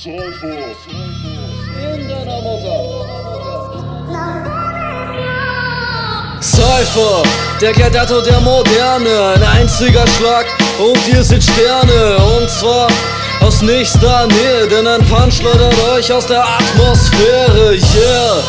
Cypher in deiner Mutter. Cypher, der Gladiator der Moderne, ein einziger Schlag und ihr seht Sterne. Und zwar aus nächster Nähe, denn ein Punch schleudert euch aus der Atmosphäre. Yeah!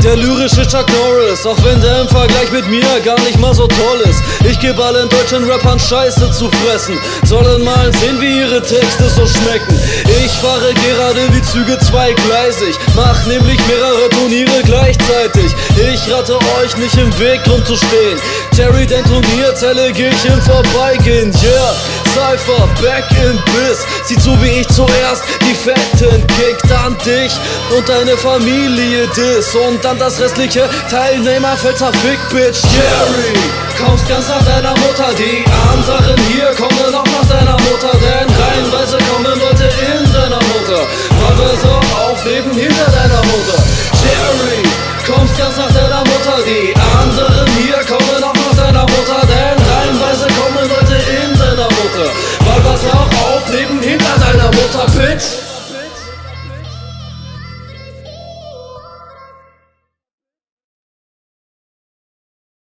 Der lyrische Chuck Norris, auch wenn der im Vergleich mit mir gar nicht mal so toll ist. Ich gebe allen deutschen Rappern Scheiße zu fressen, sollen mal sehen, wie ihre Texte so schmecken. Ich fahre gerade die Züge zweigleisig, mach nämlich mehrere Turniere gleichzeitig. Ich rate euch nicht im Weg rumzustehen, Jerry denkt Turnierzelle geh ich im Vorbeigehen. Yeah, Cypher, back in Biss, sieht so wie ich zuerst die Fetten, kickt an dich und deine Familie diss und dann das restliche Teilnehmer fällt zerfickt, Bitch. Jerry, kommst ganz nach deiner Mutter, die anderen hier kommen auch nach deiner Mutter, denn reihenweise kommen Leute in deiner Mutter, weil wir so aufleben hinter deiner Mutter. Jerry, kommst ganz nach deiner Mutter, die anderen hier kommen auch nach deiner Mutter, denn reihenweise kommen Leute in deiner Mutter, weil wir so aufleben hinter deiner Mutter, Bitch.